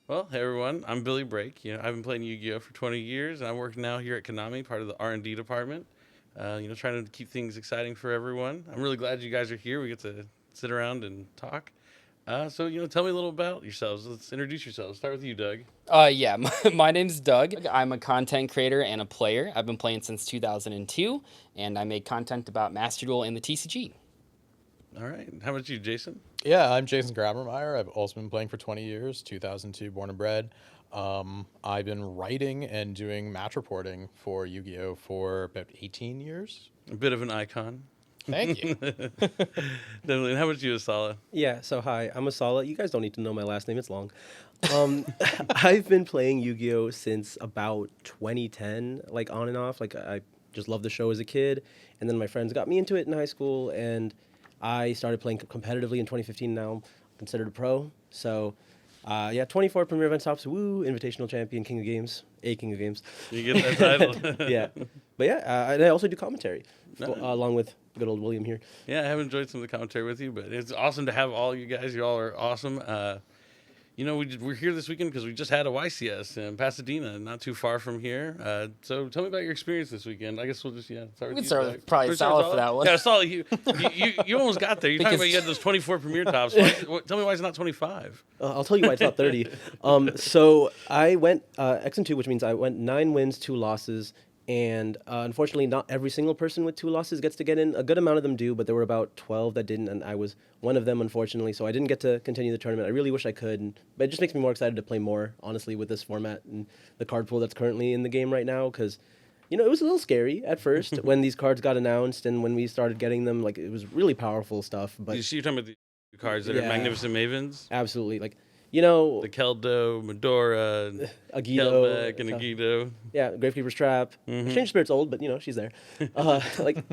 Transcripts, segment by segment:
Well, hey everyone, I'm Billy Brake. I've been playing Yu-Gi-Oh for 20 years, and I'm working now here at Konami, part of the R&D department. Trying to keep things exciting for everyone. I'm really glad you guys are here. We get to sit around and talk. Tell me a little about yourselves. Let's introduce yourselves. Start with you, Doug. Yeah, my name's Doug. I'm a content creator and a player. I've been playing since 2002, and I make content about Master Duel and the TCG. All right. How about you, Jason? Yeah, I'm Jason Grabher-Meyer. I've also been playing for 20 years, 2002 born and bred. I've been writing and doing match reporting for Yu-Gi-Oh for about 18 years. A bit of an icon. Thank you. Definitely. And how about you, Asala? Yeah, so hi, I'm Asala. You guys don't need to know my last name, it's long. Um, I've been playing Yu-Gi-Oh since about 2010, like on and off. Like I just loved the show as a kid, and then my friends got me into it in high school, and I started playing competitively in 2015. Now I'm considered a pro. So, yeah, 24 Premier Event Tops, woo, Invitational Champion, King of Games, a King of Games. You get that title? Yeah, but yeah, and I also do commentary, Nice. along with good old William here. Yeah, I have enjoyed some of the commentary with you, but it's awesome to have all you guys. You all are awesome. We're here this weekend because we just had a YCS in Pasadena, not too far from here. So tell me about your experience this weekend. I guess we'll just start with We can you. start with Doug. probably Should we start with Sala for that one. Yeah, Solid. You almost got there. You're talking about Because- you had those 24 Premier Tops. Tell me why it's not 25. I'll tell you why it's not 30. So I went X and 2, which means I went 9 wins, 2 losses. And unfortunately, not every single person with 2 losses gets to get in. A good amount of them do, but there were about 12 that didn't, and I was one of them, unfortunately. So I didn't get to continue the tournament. I really wish I could, but it just makes me more excited to play more, honestly, with this format and the card pool that's currently in the game right now. Because, it was a little scary at first when these cards got announced and when we started getting them. Like, it was really powerful stuff. But You're talking about the cards that are Yeah. Magnificent Mavens? absolutely, like, The Keldo, Medora, Agido, Kelbeck, and Agido. yeah, Gravekeeper's Trap. Exchange Spirit's old, but she's there. Like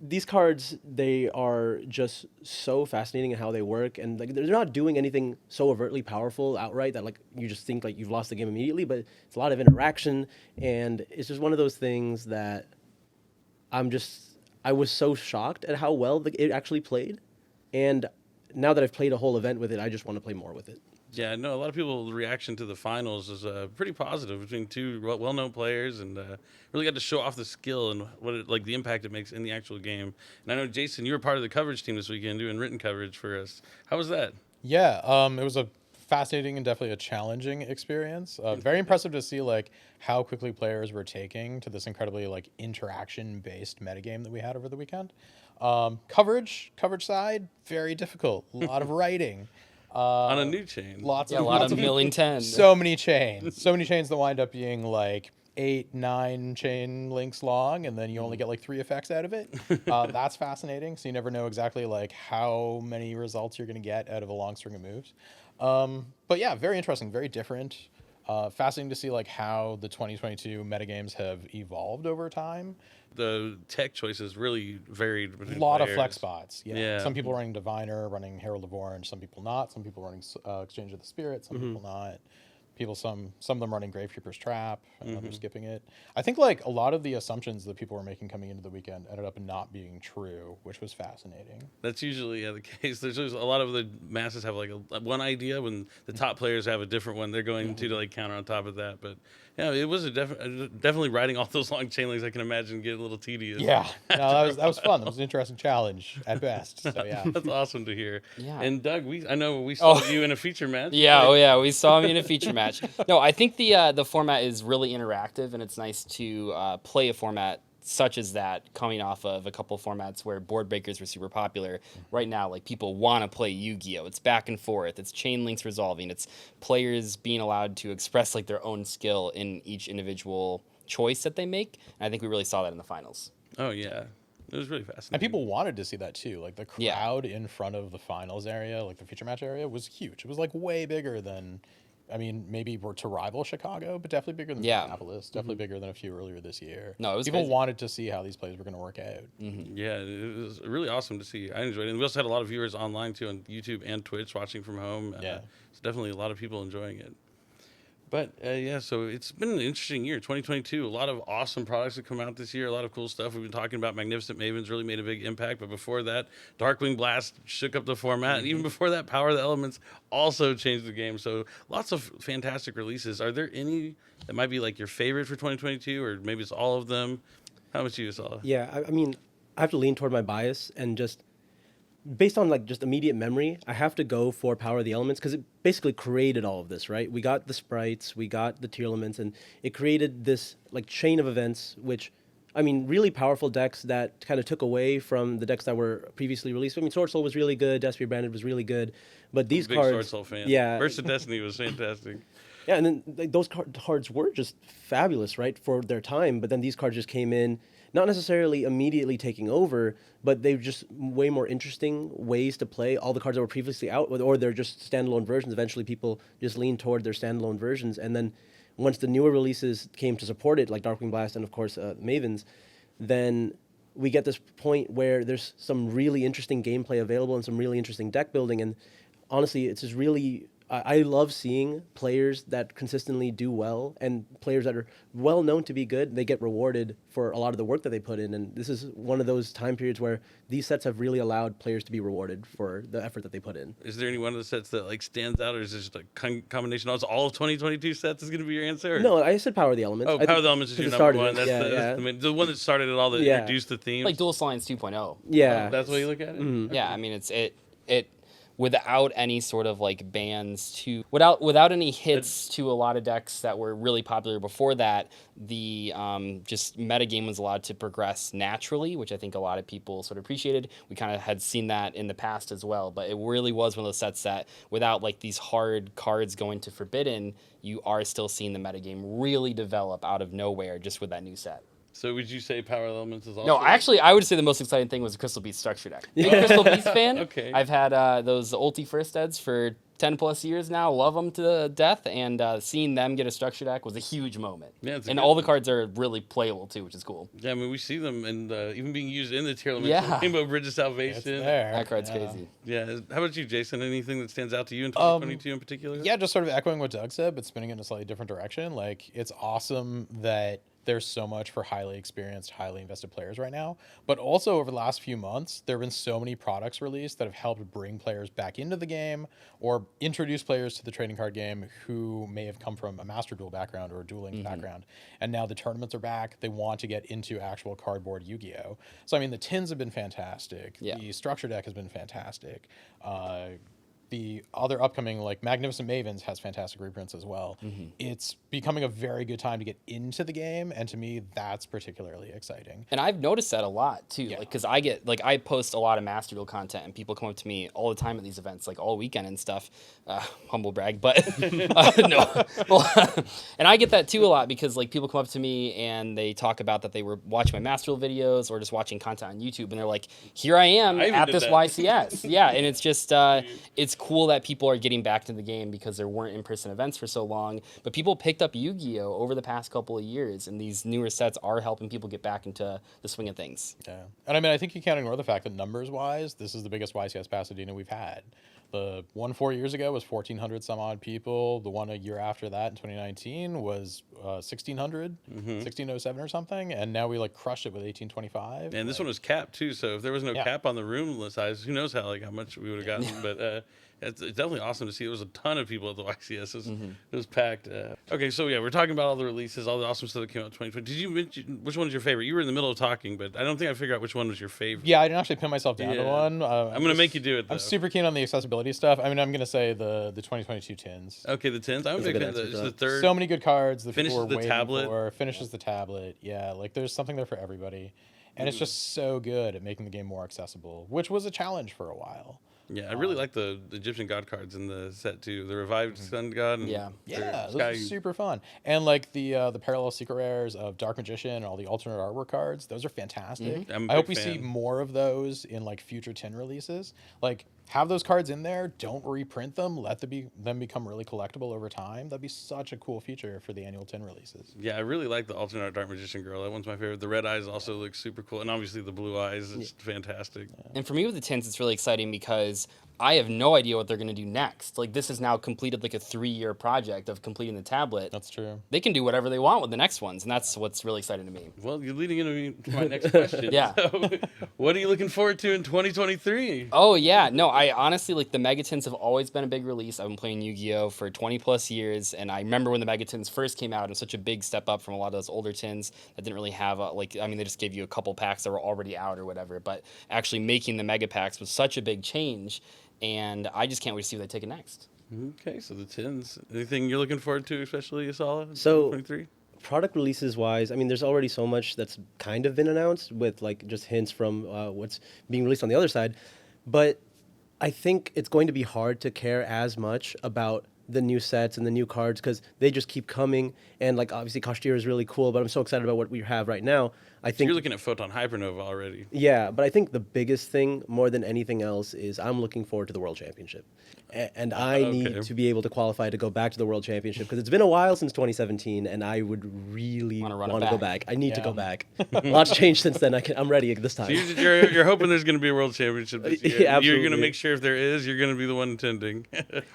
these cards, they are just so fascinating in how they work, and like they're not doing anything so overtly powerful outright that like you just think like you've lost the game immediately. But it's a lot of interaction, and it's just one of those things that I was so shocked at how well it actually played, and now that I've played a whole event with it, I just want to play more with it. Yeah, no, a lot of people's reaction to the finals is pretty positive between two well-known players, and really got to show off the skill and the impact it makes in the actual game. And I know, Jason, you were part of the coverage team this weekend doing written coverage for us. How was that? Yeah, it was a fascinating and definitely a challenging experience. Very impressive to see like how quickly players were taking to this incredibly like interaction-based metagame that we had over the weekend. Coverage side, very difficult. A lot of writing. On a new chain. Lots Yeah, a of lot lots of million 10. so many chains that wind up being like 8-9 chain links long, and then you only get like 3 effects out of it. That's fascinating, so you never know exactly like how many results you're going to get out of a long string of moves. But yeah, very interesting, very different. Fascinating to see like how the 2022 metagames have evolved over time. The tech choices really varied A between lot of players. flex spots. Yeah. Some people running Diviner, running Herald of Orange. Some people not. Some people running Exchange of the Spirit. Some people not. Some of them running Gravekeeper's Trap, and others skipping it. I think like a lot of the assumptions that people were making coming into the weekend ended up not being true, which was fascinating. That's usually the case. There's a lot of the masses have like one idea when the top players have a different one. They're going to like counter on top of that. But yeah, it was definitely riding all those long chain links. I can imagine get a little tedious. Yeah, no, that was fun. That was an interesting challenge at best. So yeah, That's awesome to hear. Yeah. And Doug, I know we saw Oh. you in a feature match. Yeah, oh yeah, we saw me in a feature match. No, I think the format is really interactive, and it's nice to play a format such as that, coming off of a couple formats where board breakers were super popular. Right now, like people want to play Yu-Gi-Oh! It's back and forth. It's chain links resolving. It's players being allowed to express like their own skill in each individual choice that they make. And I think we really saw that in the finals. Oh yeah, it was really fascinating. and people wanted to see that too. Like the Yeah. crowd in front of the finals area, like the feature match area, was huge. It was like way bigger than. I mean, maybe we're to rival Chicago, but definitely bigger than Yeah. Minneapolis. Definitely bigger than a few earlier this year. No, it was people crazy. wanted to see how these plays were going to work out. Yeah, it was really awesome to see. I enjoyed it. And we also had a lot of viewers online too on YouTube and Twitch watching from home. Yeah. It's definitely a lot of people enjoying it. But yeah, so it's been an interesting year, 2022. A lot of awesome products have come out this year. A lot of cool stuff. We've been talking about Magnificent Mavens really made a big impact. But before that, Darkwing Blast shook up the format. And even before that, Power of the Elements also changed the game. So lots of fantastic releases. Are there any that might be like your favorite for 2022, or maybe it's all of them? How about you, Esala? Yeah, I mean, I have to lean toward my bias and just based on like just immediate memory, I have to go for Power of the Elements because it basically created all of this, right? We got the sprites, we got the tier elements, and it created this like chain of events, which, I mean, really powerful decks that kind of took away from the decks that were previously released. I mean, Sword Soul was really good, Despia Branded was really good, but these Big cards, Sword Soul fan. yeah, Burst of Destiny was fantastic. yeah, and then like, those cards were just fabulous, right, for their time. But then these cards just came in, not necessarily immediately taking over, but they're just way more interesting ways to play. All the cards that were previously out, or they're just standalone versions. Eventually, people just lean toward their standalone versions. And then once the newer releases came to support it, like Darkwing Blast and, of course, Mavens, then we get this point where there's some really interesting gameplay available and some really interesting deck building. And honestly, it's just really... I love seeing players that consistently do well and players that are well known to be good. They get rewarded for a lot of the work that they put in. And this is one of those time periods where these sets have really allowed players to be rewarded for the effort that they put in. Is there any one of the sets that like stands out, or is it just a combination of all of 2022 sets is going to be your answer? Or? No, I said Power of the Elements. Oh, Power of the Elements is your number started one. it. That's the one that started it all, that Yeah. introduced the theme. Like Duel Lines 2.0. Yeah. That's the way you look at it? Mhm. Yeah, I mean it without any sort of like bans to without any hits to a lot of decks that were really popular before that, the just metagame was allowed to progress naturally, which I think a lot of people sort of appreciated. We kind of had seen that in the past as well, but it really was one of those sets that without like these hard cards going to Forbidden, you are still seeing the metagame really develop out of nowhere just with that new set. So would you say Power Elements is also? No, actually, I would say the most exciting thing was the Crystal Beast structure deck. Big Crystal Beast fan. Okay. I've had those ulti first eds for 10 plus years now. Love them to death, and seeing them get a structure deck was a huge moment. Yeah, it's a and good all the one. cards are really playable too, which is cool. Yeah, I mean, we see them and even being used in the tier elements. Yeah. Rainbow Bridge of It's Salvation. there. That card's Yeah. crazy. Yeah. How about you, Jason? Anything that stands out to you in 2022 in particular? Yeah, just sort of echoing what Doug said, but spinning in a slightly different direction. Like, it's awesome that there's so much for highly experienced, highly invested players right now. But also over the last few months, there have been so many products released that have helped bring players back into the game or introduce players to the trading card game who may have come from a Master Duel background or a dueling background. And now the tournaments are back. They want to get into actual cardboard Yu-Gi-Oh! So, I mean, the tins have been fantastic. Yeah. The structure deck has been fantastic. The other upcoming, like Magnificent Mavens, has fantastic reprints as well. It's becoming a very good time to get into the game, and to me, that's particularly exciting. And I've noticed that a lot too, Yeah. like because I post a lot of Master Duel content, and people come up to me all the time at these events, like all weekend and stuff. Humble brag, but no. Well, and I get that too a lot because like people come up to me and they talk about that they were watching my Master Duel videos or just watching content on YouTube, and they're like, "Here I am I even at did this that. YCS." Yeah, and it's just it's cool that people are getting back to the game because there weren't in-person events for so long. But people picked up Yu-Gi-Oh over the past couple of years, and these newer sets are helping people get back into the swing of things. Yeah. And I mean, I think you can't ignore the fact that numbers-wise, this is the biggest YCS Pasadena we've had. The one 4 years ago was 1,400 some odd people. The one a year after that in 2019 was 1,600, 1,607 or something. And now we like crushed it with 1,825. And this Like, one was capped too, so if there was no Yeah. cap on the room size, who knows how much we would have gotten. But it's definitely awesome to see. There was a ton of people at the YCS. It was packed. Okay, so yeah, we're talking about all the releases, all the awesome stuff that came out in 2020. Did you mention which one's your favorite? You were in the middle of talking, but I don't think I figured out which one was your favorite. Yeah, I didn't actually pin myself down to Yeah. one. I'm gonna make you do it though. I'm super keen on the accessibility stuff. I mean, I'm gonna say the 2022 tins. Okay, the 10th. I'm a That's a big good fan of answer the, to it's the that. third. So many good cards that Finishes people were the waiting tablet. for. Finishes the tablet. Yeah, like there's something there for everybody, and it's just so good at making the game more accessible, which was a challenge for a while. Yeah, I really like the Egyptian god cards in the set too. The revived sun god. And Yeah. or Yeah, those sky. are super fun. And like the parallel secret rares of Dark Magician and all the alternate artwork cards, those are fantastic. I'm a I hope big we see fan. more of those in like future tin releases. Like have those cards in there, don't reprint them, let them become really collectible over time. That'd be such a cool feature for the annual tin releases. Yeah, I really like the alternate Dark Magician girl. That one's my favorite. The red eyes also look super cool, and obviously the blue eyes is fantastic. And for me with the tints, it's really exciting because I have no idea what they're going to do next. Like, this is now completed like a 3-year project of completing the tablet. That's true. They can do whatever they want with the next ones, and that's what's really exciting to me. Well, you're leading into my next question. Yeah. So, what are you looking forward to in 2023? Oh, yeah. No, I honestly, like, the Megatins have always been a big release. I've been playing Yu-Gi-Oh! For 20 plus years, and I remember when the Megatins first came out, it was such a big step up from a lot of those older tins that didn't really have, they just gave you a couple packs that were already out or whatever, but actually making the Mega Packs was such a big change, and I just can't wait to see what they take it next. Okay, so the tins. Anything you're looking forward to, especially Esala? in So- 2023? Product releases wise, I mean, there's already so much that's kind of been announced with like just hints from what's being released on the other side. But I think it's going to be hard to care as much about the new sets and the new cards because they just keep coming. And like obviously Kashtira is really cool, but I'm so excited about what we have right now. I So think you're looking at Photon Hypernova already. yeah, but I think the biggest thing more than anything else is I'm looking forward to the World Championship. And I need Okay. to be able to qualify to go back to the World Championship because it's been a while since 2017 and I would really Wanna want run to it go back. back. I need to Yeah. go back. Lots changed since then. I'm ready this time. So you're hoping there's going to be a World Championship this year. Yeah, You're going absolutely. to make sure if there is, you're going to be the one attending.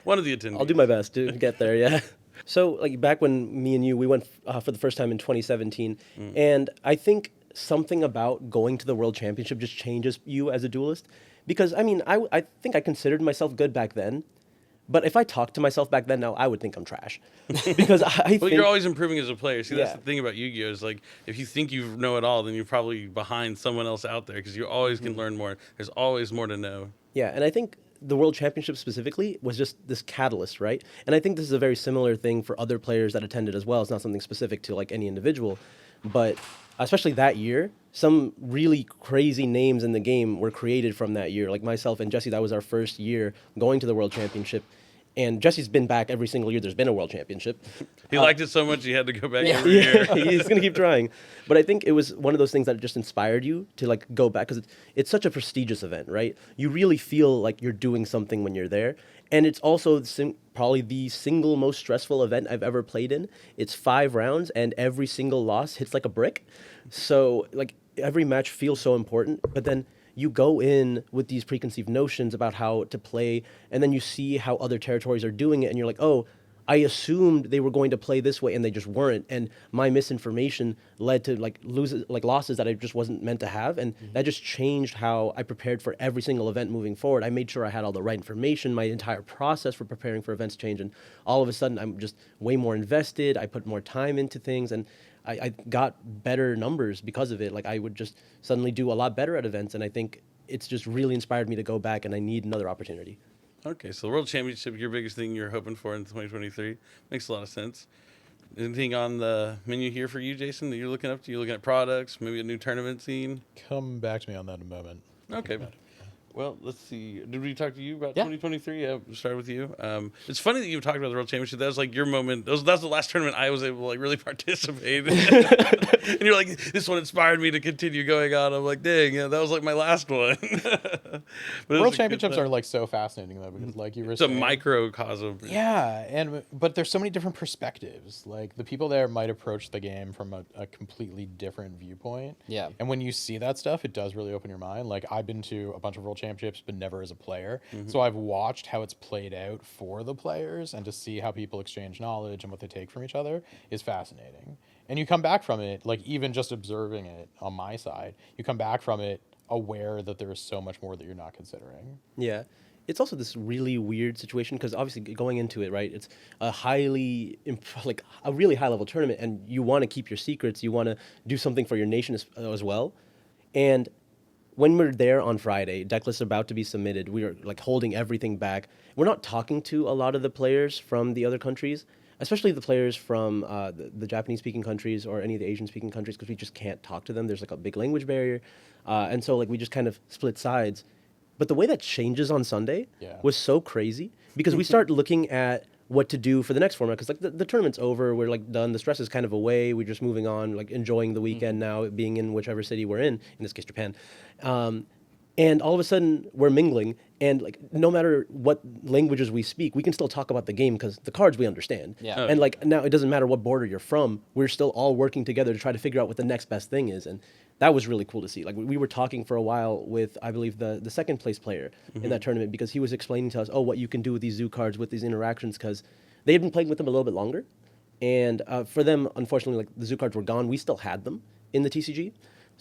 One of the attendees. I'll do my best to get there, yeah. So, like, back when me and you, we went for the first time in 2017, and I think something about going to the World Championship just changes you as a duelist. Because, I mean, I think I considered myself good back then, but if I talked to myself back then now, I would think I'm trash. Because I Well, think... you're always improving as a player. See, that's Yeah. the thing about Yu-Gi-Oh! Is like, if you think you know it all, then you're probably behind someone else out there because you always can learn more. There's always more to know. Yeah, and I think the World Championship specifically was just this catalyst, right? And I think this is a very similar thing for other players that attended as well. It's not something specific to like any individual, but especially that year, some really crazy names in the game were created from that year. Like myself and Jesse, that was our first year going to the World Championship. And Jesse's been back every single year. There's been a World Championship. He liked it so much he had to go back Yeah. every year. Yeah, he's gonna keep trying. But I think it was one of those things that just inspired you to like go back because it's such a prestigious event, right? You really feel like you're doing something when you're there, and it's also probably the single most stressful event I've ever played in. It's 5 rounds, and every single loss hits like a brick. So like every match feels so important, but then you go in with these preconceived notions about how to play, and then you see how other territories are doing it, and you're like, oh, I assumed they were going to play this way, and they just weren't. And my misinformation led to losses that I just wasn't meant to have, and that just changed how I prepared for every single event moving forward. I made sure I had all the right information. My entire process for preparing for events changed, and all of a sudden, I'm just way more invested. I put more time into things, and I got better numbers because of it. Like I would just suddenly do a lot better at events, and I think it's just really inspired me to go back, and I need another opportunity. Okay, so the World Championship, your biggest thing you're hoping for in 2023. Makes a lot of sense. Anything on the menu here for you, Jason, that you're looking up to? You're looking at products, maybe a new tournament scene? Come back to me on that in a moment. Okay. Well, let's see. Did we talk to you about Yeah. 2023? Yeah, we'll start with you. It's funny that you talked about the World Championship. That was like your moment. That was the last tournament I was able to like really participate in. And you're like, this one inspired me to continue going on. I'm like, dang, yeah, that was like my last one. But it was a World good Championships time. are like so fascinating though because like you were It's a saying, microcosm. yeah, but there's so many different perspectives. Like the people there might approach the game from a completely different viewpoint. Yeah. And when you see that stuff, it does really open your mind. Like I've been to a bunch of World Championships, but never as a player. So I've watched how it's played out for the players, and to see how people exchange knowledge and what they take from each other is fascinating. And you come back from it, like even just observing it on my side, you come back from it aware that there is so much more that you're not considering. Yeah. It's also this really weird situation because obviously going into it, right, it's a a really high level tournament, and you want to keep your secrets. You want to do something for your nation as well. And when we're there on Friday, deck lists are about to be submitted. We are like holding everything back. We're not talking to a lot of the players from the other countries, especially the players from the Japanese-speaking countries or any of the Asian-speaking countries, because we just can't talk to them. There's like a big language barrier, and so like we just kind of split sides. But the way that changes on Sunday was so crazy because we start looking at what to do for the next format because like the tournament's over, we're like done, the stress is kind of away, we're just moving on, like enjoying the weekend now, being in whichever city we're in this case Japan. And all of a sudden, we're mingling, and like no matter what languages we speak, we can still talk about the game because the cards we understand. Yeah. Oh, And like now, it doesn't matter what border you're from, we're still all working together to try to figure out what the next best thing is, and that was really cool to see. Like we were talking for a while with, I believe, the second place player in that tournament because he was explaining to us, what you can do with these zoo cards with these interactions because they had been playing with them a little bit longer, and for them, unfortunately, like the zoo cards were gone. We still had them in the TCG.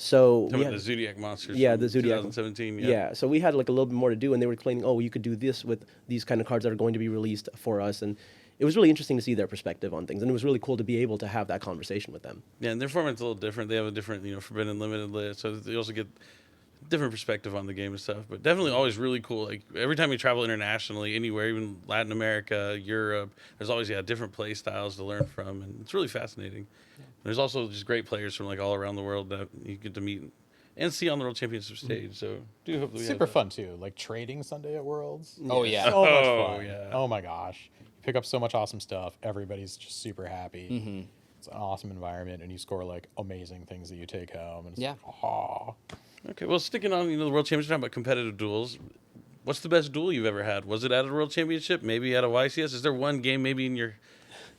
So Talking we about had, the Zodiac monsters. yeah, from the Zodiac 2017. Yeah, so we had like a little bit more to do, and they were explaining, you could do this with these kind of cards that are going to be released for us, and it was really interesting to see their perspective on things, and it was really cool to be able to have that conversation with them. Yeah, and their format's a little different. They have a different, Forbidden Limited list, so they also get different perspective on the game and stuff. But definitely always really cool. Like every time you travel internationally, anywhere, even Latin America, Europe, there's always different play styles to learn from, and it's really fascinating. There's also just great players from like all around the world that you get to meet and see on the World Championship stage. So do hope that we have Super that. fun too, like trading Sunday at Worlds. Oh, yeah. So much Oh, fun. yeah. Oh my gosh, you pick up so much awesome stuff. Everybody's just super happy. It's an awesome environment, and you score like amazing things that you take home. And it's Yeah. like, aw. Okay, well, sticking on the World Championship, talking about competitive duels. What's the best duel you've ever had? Was it at a World Championship? Maybe at a YCS? Is there one game maybe in your...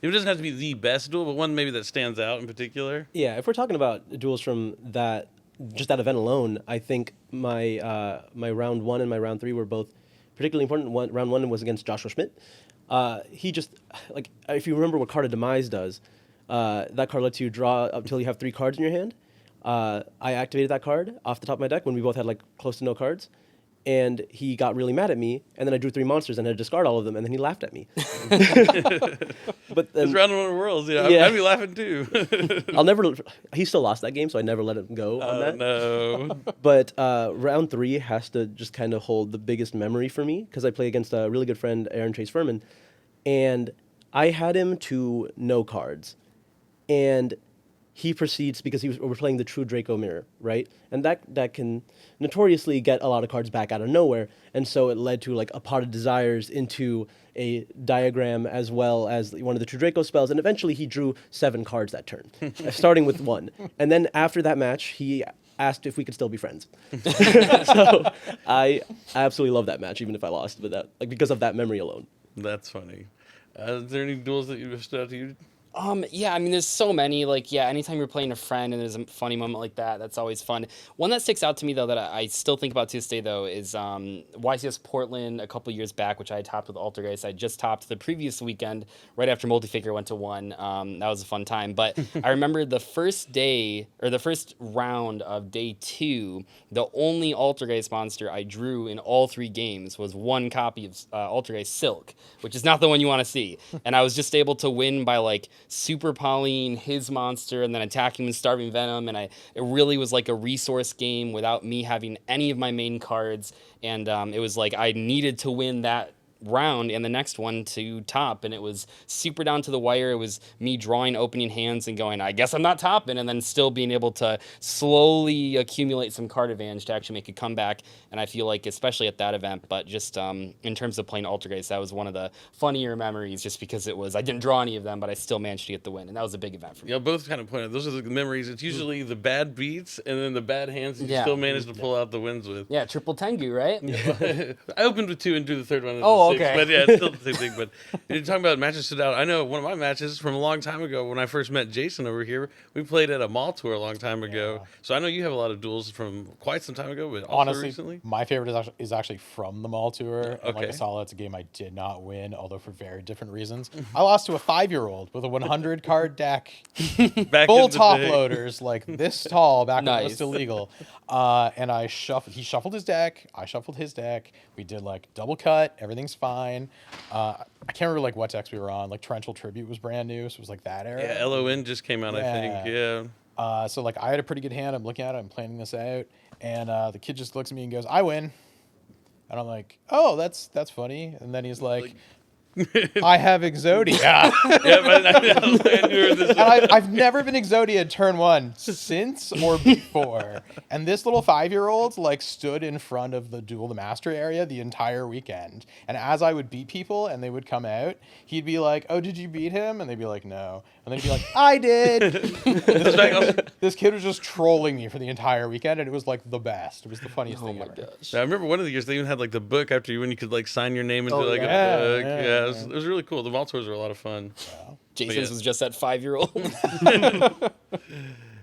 It doesn't have to be the best duel, but one maybe that stands out in particular? Yeah, if we're talking about duels from that, just that event alone, I think my my round 1 and my round 3 were both particularly important. Round 1 was against Joshua Schmidt. He just, like, if you remember what Card of Demise does, that card lets you draw up till you have 3 cards in your hand. I activated that card off the top of my deck when we both had like close to no cards, and he got really mad at me, and then I drew 3 monsters and had to discard all of them, and then he laughed at me. But then, It's round 1 of Worlds. Yeah, Yeah. I'd be laughing too. he still lost that game, so I never let him go on that. No. But round 3 has to just kind of hold the biggest memory for me because I play against a really good friend, Aaron Chase Furman, and I had him to no cards, and he proceeds because we're playing the True Draco Mirror, right? And that can notoriously get a lot of cards back out of nowhere, and so it led to like a Pot of Desires into a diagram as well as one of the True Draco spells, and eventually he drew 7 cards that turn, starting with 1. And then after that match, he asked if we could still be friends. So I absolutely love that match, even if I lost, but because of that memory alone. That's funny. Is there any duels that you stood out to you? Yeah, I mean, there's so many. Like, yeah, anytime you're playing a friend and there's a funny moment like that, that's always fun. One that sticks out to me, though, that I still think about to this day, though, is YCS Portland a couple years back, which I had topped with Altergeist. I just topped the previous weekend, right after Multifigure went to 1. That was a fun time. But I remember the first day, or the first round of day 2, the only Altergeist monster I drew in all 3 games was 1 copy of Altergeist Silk, which is not the one you want to see. And I was just able to win by, like, super polying his monster and then attacking with Starving Venom, and it really was like a resource game without me having any of my main cards, and it was like I needed to win that round and the next one to top, and it was super down to the wire. It was me drawing opening hands and going, I guess I'm not topping, and then still being able to slowly accumulate some card advantage to actually make a comeback. And I feel like, especially at that event, but just in terms of playing Altergeist, that was one of the funnier memories, just because I didn't draw any of them, but I still managed to get the win, and that was a big event for me. Yeah, both kind of pointed. Those are the memories. It's usually the bad beats and then the bad hands that you Yeah. still manage to pull out the wins with. Yeah, triple Tengu, right? I opened with 2 and drew the third one. As Oh, a 6, okay. But yeah, it's still the same thing. But you're talking about matches stood out. I know one of my matches from a long time ago when I first met Jason over here. We played at a mall tour a long time ago. Yeah. So I know you have a lot of duels from quite some time ago, but also Honestly, recently. my favorite is actually from the mall tour. And like Okay. Esala, it's a game I did not win, although for very different reasons. I lost to a 5-year-old with a 100 card deck, Back full in the top day. loaders, like this tall back when it was Nice. still legal. And he shuffled his deck, I shuffled his deck. We did like double cut, everything's fine. I can't remember like what decks we were on. Like Torrential Tribute was brand new, so it was like that era. Yeah, LON just came out, I think. Yeah. Yeah. So like I had a pretty good hand. I'm looking at it. I'm planning this out, and the kid just looks at me and goes, "I win," and I'm like, "Oh, that's funny." And then he's like, I have Exodia. Yeah, but I knew this. And I've never been Exodia turn 1 since or before. And this little 5-year-old like stood in front of the Duel the Master area the entire weekend. And as I would beat people and they would come out, he'd be like, "Oh, did you beat him?" And they'd be like, "No." And then he'd be like, "I did." This kid was just trolling me for the entire weekend, and it was like the best. It was the funniest thing ever. gosh. I remember one of the years they even had like the book after you when you could like sign your name into Oh, like yeah. a book. Yeah, Yeah, it was really cool. The mall tours were a lot of fun. Jason's yeah. was just that 5-year-old.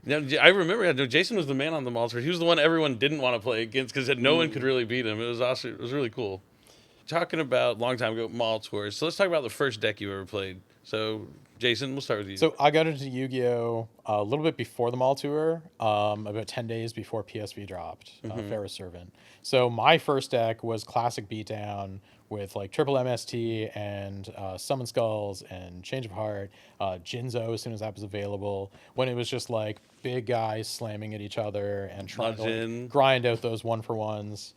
Now, I remember Jason was the man on the mall tour. He was the one everyone didn't want to play against because no one could really beat him. It was awesome. It was really cool. Talking about long time ago mall tours. So let's talk about the first deck you ever played. So Jason, we'll start with you. So I got into Yu-Gi-Oh! A little bit before the mall tour, about 10 days before PSV dropped, Pharaoh's Servant. So my first deck was Classic Beatdown with like triple MST and Summon Skulls and Change of Heart, Jinzo as soon as that was available, when it was just like big guys slamming at each other and trying to like, grind out those 1-for-1s,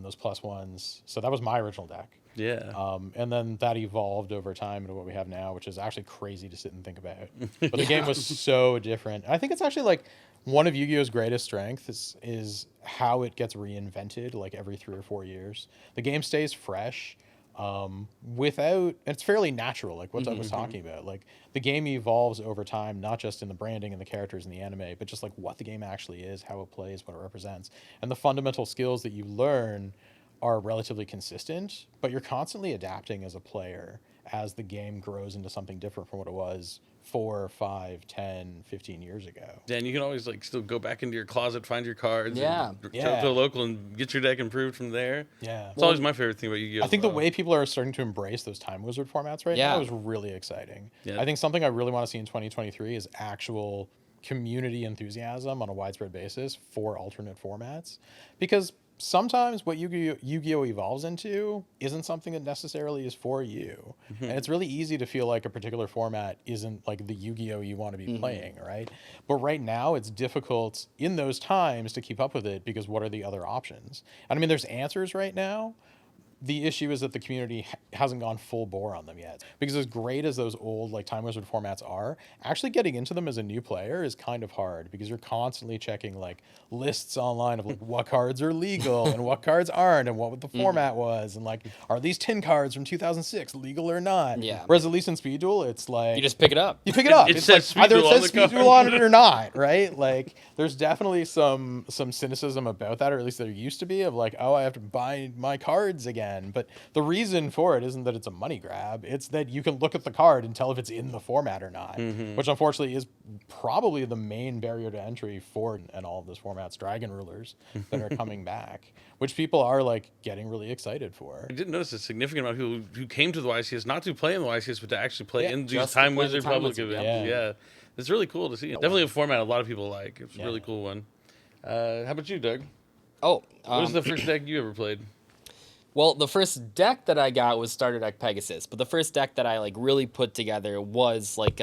those +1s. So that was my original deck. yeah. And then that evolved over time into what we have now, which is actually crazy to sit and think about. But the game was so different. I think it's actually like one of Yu-Gi-Oh's greatest strengths is how it gets reinvented like every 3 or 4 years. The game stays fresh without, and it's fairly natural, like what I was talking about. Like the game evolves over time, not just in the branding and the characters in the anime, but just like what the game actually is, how it plays, what it represents. And the fundamental skills that you learn are relatively consistent, but you're constantly adapting as a player as the game grows into something different from what it was 4, 5, 10, 15 years ago. Yeah, and you can always like still go back into your closet, find your cards, Yeah. and show up Yeah. to a local and get your deck improved from there. Yeah. It's always my favorite thing about Yu-Gi-Oh! I think the way people are starting to embrace those Time Wizard formats right Yeah. now is really exciting. Yeah. I think something I really want to see in 2023 is actual community enthusiasm on a widespread basis for alternate formats, because sometimes what Yu-Gi-Oh! Evolves into isn't something that necessarily is for you. And it's really easy to feel like a particular format isn't like the Yu-Gi-Oh! You want to be playing, right? But right now it's difficult in those times to keep up with it because what are the other options? And I mean, there's answers right now. The issue is that the community hasn't gone full bore on them yet. Because as great as those old like Time Wizard formats are, actually getting into them as a new player is kind of hard because you're constantly checking like lists online of like what cards are legal and what cards aren't and what the format was and like are these 10 cards from 2006 legal or not? Yeah. Whereas at least in Speed Duel, it's like You just pick it up. you pick it up. It It's says like Speed either it Duel on says the Speed card. Duel on it or not, right? Like there's definitely some cynicism about that, or at least there used to be, of like, oh, I have to buy my cards again. But the reason for it isn't that it's a money grab. It's that you can look at the card and tell if it's in the format or not, which unfortunately is probably the main barrier to entry for and all of those formats, Dragon Rulers that are coming back, which people are like getting really excited for. I did notice a significant amount of people who came to the YCS not to play in the YCS, but to actually play Yeah, in these just to Time play the Wizard Time public Wizard, events. yeah. Yeah, it's really cool to see. Definitely a format a lot of people like. It's a Yeah. really cool one. How about you, Doug? Oh, What was the first deck you ever played? well, the first deck that I got was Starter Deck Pegasus, but the first deck that I like really put together was like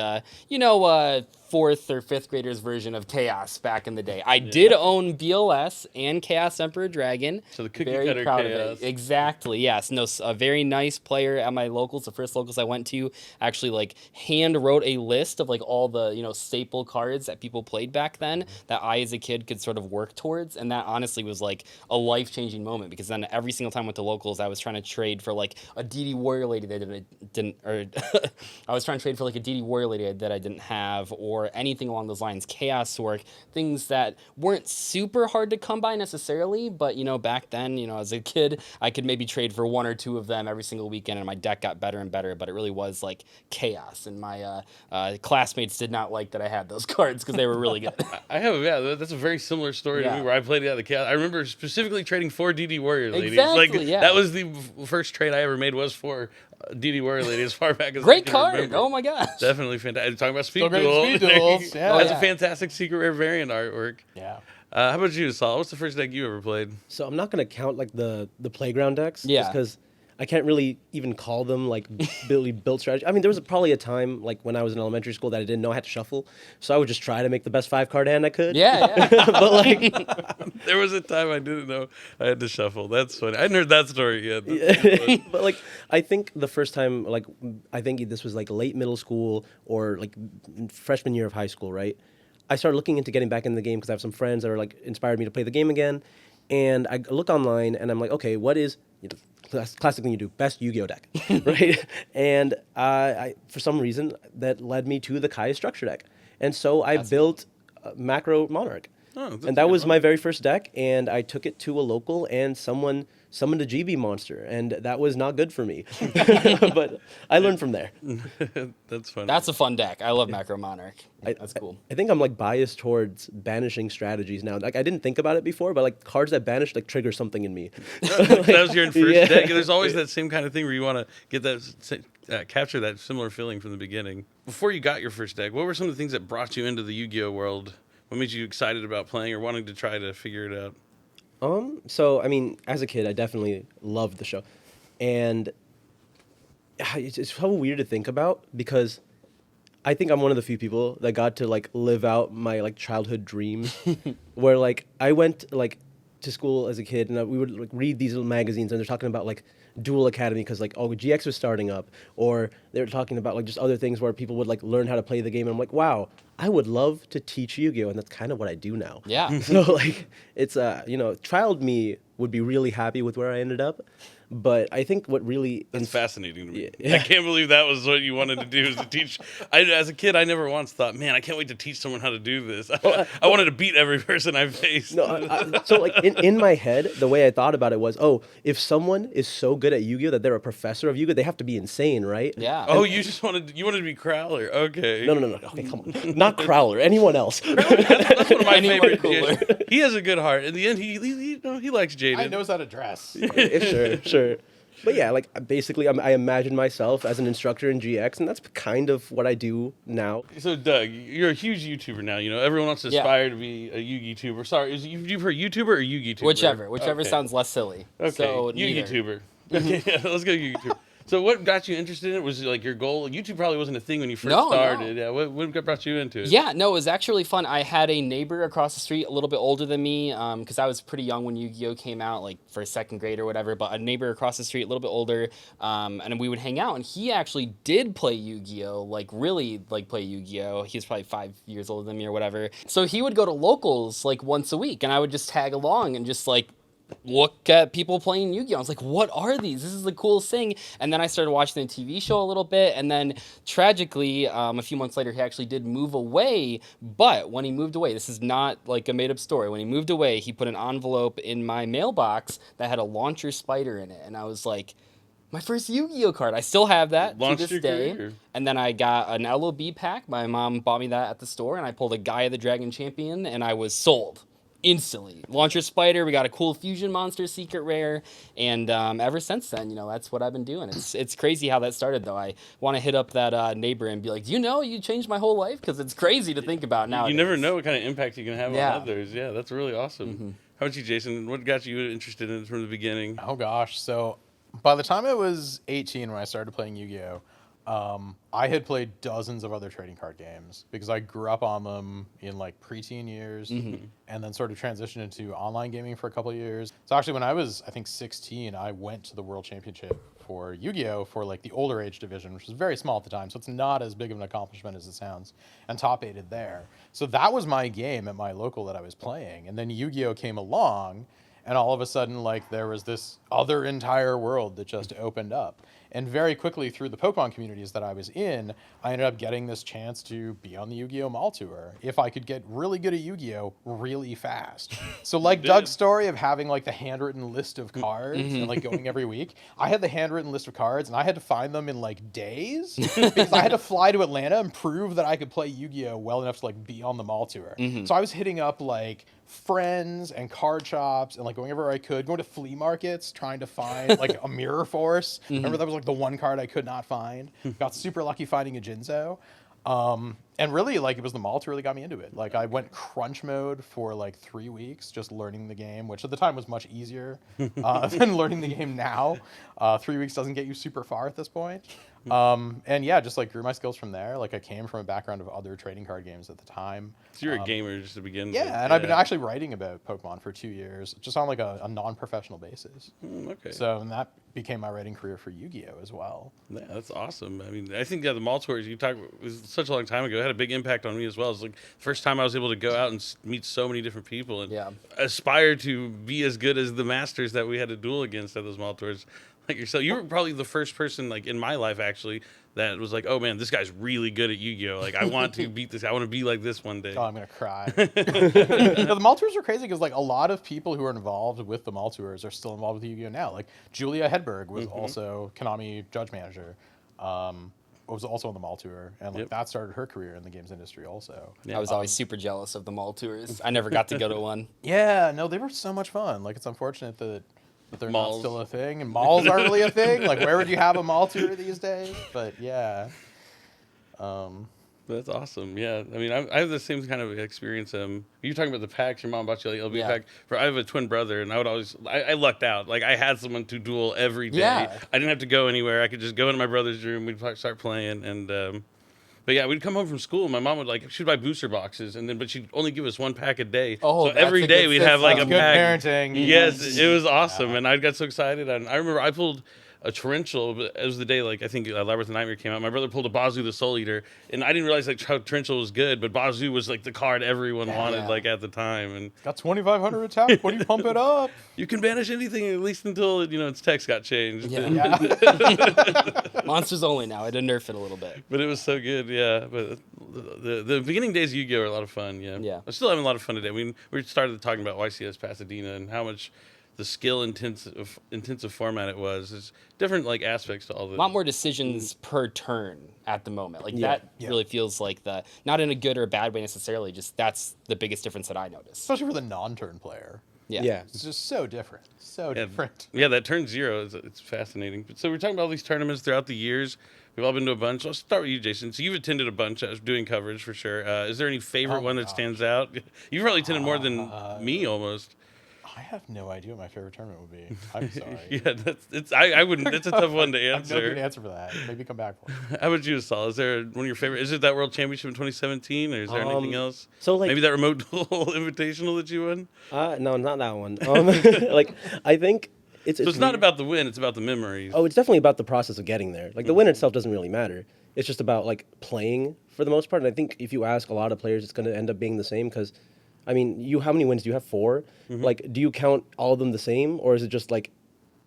fourth or fifth graders version of Chaos back in the day. I did own BLS and Chaos Emperor Dragon. So the cookie Very cutter proud of Chaos. it. Exactly. Yes. No. A very nice player at my locals. The first locals I went to actually like hand wrote a list of like all the staple cards that people played back then that I as a kid could sort of work towards, and that honestly was like a life changing moment because then every single time I went to locals, I was trying to trade for like a DD Warrior Lady that didn't or I was trying to trade for like a DD Warrior Lady that I didn't have, or anything along those lines, Chaos Orc, things that weren't super hard to come by necessarily, but back then, as a kid, I could maybe trade for one or two of them every single weekend, and my deck got better and better, but it really was like chaos, and my classmates did not like that I had those cards because they were really good. I have, that's a very similar story to Yeah. me where I played the Chaos. I remember specifically trading 4 DD Warrior Ladies. Exactly, yeah. That was the first trade I ever made was for DD Warrior Lady as far back as I Great can card! remember. Oh my gosh! Definitely fantastic. Talking about Speed Still great Duel. Speed Duels, yeah. That's Yeah. a fantastic secret rare variant artwork. Yeah. How about you, Saul? What's the first deck you ever played? So I'm not gonna count like the playground decks, Yeah. just because I can't really even call them like really built strategy. I mean, there was probably a time like when I was in elementary school that I didn't know how to shuffle, so I would just try to make the best 5-card hand I could. Yeah. But like, There was a time I didn't know I had to shuffle. That's funny. I hadn't heard that story yet. That's pretty funny. but like, I think the first time, like, I think this was like late middle school or like freshman year of high school, right? I started looking into getting back in the game because I have some friends that are like inspired me to play the game again. And I look online and I'm like, okay, what is, classic thing you do, best Yu-Gi-Oh deck, right? And I for some reason that led me to the Kai structure deck. And so I built Macro Monarch. Oh, that's And that good. was my very first deck, and I took it to a local, and someone summoned a GB monster, and that was not good for me. But I learned from there. That's funny. That's a fun deck. I love Macro Monarch. That's cool. I think I'm like biased towards banishing strategies now. Like I didn't think about it before, but like cards that banish like trigger something in me. That was your first Yeah. deck. There's always that same kind of thing where you want to get that capture that similar feeling from the beginning. Before you got your first deck, what were some of the things that brought you into the Yu-Gi-Oh world? What made you excited about playing or wanting to try to figure it out? So I mean, as a kid, I definitely loved the show, and it's so weird to think about because I think I'm one of the few people that got to like live out my like childhood dreams, where like I went like to school as a kid and we would like read these little magazines and they're talking about like Duel Academy because like GX was starting up, or they were talking about like just other things where people would like learn how to play the game, and I'm like, wow, I would love to teach Yu-Gi-Oh, and that's kind of what I do now. Yeah. So like it's child me would be really happy with where I ended up, but I think what really That's fascinating to me. Yeah. I can't believe that was what you wanted to do, is to teach. As a kid, I never once thought, man, I can't wait to teach someone how to do this. I wanted to beat every person I faced. No, so like in my head, the way I thought about it was, oh, if someone is so good at Yu-Gi-Oh that they're a professor of Yu-Gi-Oh, they have to be insane, right? Yeah. Oh, you wanted to be Crowler. Okay. No. Okay, come on. Not Crowler. Anyone else. That's one of my Anyone favorite cooler. GX. He has a good heart. In the end, he likes Jaden. I knows how to dress. Sure. But yeah, like basically, I imagine myself as an instructor in GX, and that's kind of what I do now. So, Doug, you're a huge YouTuber now. You know, everyone wants to Yeah. aspire to be a Yu-Gi-Tuber. Sorry, you prefer YouTuber or Yu-Gi-Tuber? Whichever Okay. sounds less silly. Okay, So neither. Yu-Gi-Tuber. Okay, yeah, let's go Yu-Gi-Tuber. So what got you interested in it? Was it like your goal? YouTube probably wasn't a thing when you first No. started. Yeah, what brought you into it? Yeah, no, it was actually fun. I had a neighbor across the street, a little bit older than me, because I was pretty young when Yu-Gi-Oh came out, like for second grade or whatever. But a neighbor across the street, a little bit older, and we would hang out. And he actually did play Yu-Gi-Oh, like really like play Yu-Gi-Oh. He was probably 5 years older than me or whatever. So he would go to locals like once a week, and I would just tag along and just like look at people playing Yu-Gi-Oh! I was like, what are these? This is the coolest thing. And then I started watching the TV show a little bit, and then tragically, a few months later, he actually did move away. But when he moved away, this is not like a made-up story. When he moved away, he put an envelope in my mailbox that had a launcher spider in it, and I was like, my first Yu-Gi-Oh card. I still have that Launched to this your day. career. And then I got an LOB pack. My mom bought me that at the store, and I pulled a Gaia the Dragon Champion, and I was sold. Instantly. Launcher Spider, we got a cool Fusion Monster secret rare, and ever since then, that's what I've been doing. It's crazy how that started, though. I want to hit up that neighbor and be like, you changed my whole life? Because it's crazy to think about now. You never know what kind of impact you can have Yeah. on others. Yeah, that's really awesome. How about you, Jason? What got you interested in it from the beginning? Oh gosh, so by the time I was 18 when I started playing Yu-Gi-Oh, I had played dozens of other trading card games because I grew up on them in like preteen years and then sort of transitioned into online gaming for a couple of years. So actually when I was, I think 16, I went to the World Championship for Yu-Gi-Oh for like the older age division, which was very small at the time. So it's not as big of an accomplishment as it sounds, and top 8'd there. So that was my game at my local that I was playing. And then Yu-Gi-Oh came along, and all of a sudden, like, there was this other entire world that just opened up. And very quickly through the Pokemon communities that I was in, I ended up getting this chance to be on the Yu-Gi-Oh! Mall Tour if I could get really good at Yu-Gi-Oh! Really fast. So like Doug's story of having like the handwritten list of cards and like going every week, I had the handwritten list of cards and I had to find them in like days because I had to fly to Atlanta and prove that I could play Yu-Gi-Oh! Well enough to like be on the Mall Tour. So I was hitting up like friends and card shops and like going everywhere I could, going to flea markets, trying to find like a Mirror Force. Remember that was like the one card I could not find. Got super lucky finding a Jinzo. And really, like, it was the malts who really got me into it. Like, I went crunch mode for like 3 weeks, just learning the game, which at the time was much easier than learning the game now. 3 weeks doesn't get you super far at this point. And yeah, just like grew my skills from there. Like, I came from a background of other trading card games at the time. So you're a gamer just to begin with. Yeah, and I've been actually writing about Pokemon for 2 years, just on like a non-professional basis. Okay. So, and that became my writing career for Yu-Gi-Oh as well. Yeah, that's awesome. I mean, I think the mall tours you talked it was such a long time ago. It had a big impact on me as well. It's like the first time I was able to go out and meet so many different people and aspire to be as good as the masters that we had to duel against at those mall tours. Like yourself, you were probably the first person like in my life actually that was like, oh man, this guy's really good at Yu-Gi-Oh. Like I want to beat this. I want to be like this one day. Oh, I'm gonna cry. The mall tours are crazy because like a lot of people who are involved with the mall tours are still involved with Yu-Gi-Oh now. Like Julia Hedberg was also KONAMI judge manager. Was also on the mall tour, and like that started her career in the games industry also. I was always super jealous of the mall tours. I never got to go to one. Yeah, no, they were so much fun. Like it's unfortunate that they're Malls. not still a thing, and malls aren't really a thing. Like where would you have a mall tour these days? But yeah. That's awesome. Yeah, I mean, I have the same kind of experience. You're talking about the packs. Your mom bought you like LB pack. I have a twin brother, and I would always I lucked out. Like I had someone to duel every day. Yeah. I didn't have to go anywhere. I could just go into my brother's room. We'd start playing, and but yeah, we'd come home from school. And my mom would she'd buy booster boxes, but she'd only give us one pack a day. Oh, so every day we'd have like a good pack. parenting. Yes, it was awesome, and I got so excited. And I remember I pulled a torrential, but it was the day I think Labyrinth of Nightmare came out. My brother pulled a Bazoo the Soul Eater, and I didn't realize how torrential was good, but Bazoo was like the card everyone wanted at the time. And got 2,500 attack. When you pump it up, you can banish anything at least until its text got changed. Yeah. Monsters only now. I did nerf it a little bit. But it was so good, yeah. But the beginning days of Yu-Gi-Oh are a lot of fun, yeah. Yeah. I'm still having a lot of fun today. I mean, we started talking about YCS Pasadena and how much the skill intensive format it was. There's different aspects to all the. A lot more decisions per turn at the moment. That really feels like not in a good or a bad way necessarily. Just that's the biggest difference that I noticed. Especially for the non-turn player. Yeah. It's just so different. So different. Yeah, that turn zero it's fascinating. So we're talking about all these tournaments throughout the years. We've all been to a bunch. Let's start with you, Jason. So you've attended a bunch. I was doing coverage for sure. Is there any favorite one that stands out? You've probably attended more than me almost. I have no idea what my favorite tournament would be. I'm sorry. Yeah, I wouldn't. That's a tough one to I have answer. no good answer for that. Maybe come back for it. How about you, Esala? Is there one of your favorite? Is it that World Championship in 2017, or is there anything else? So maybe that remote duel invitational that you won. No, not that one. I think it's not about the win; it's about the memories. Oh, it's definitely about the process of getting there. Like the win itself doesn't really matter. It's just about playing for the most part. And I think if you ask a lot of players, it's going to end up being the same because. I mean, how many wins do you have? 4? Mm-hmm. Do you count all of them the same, or is it just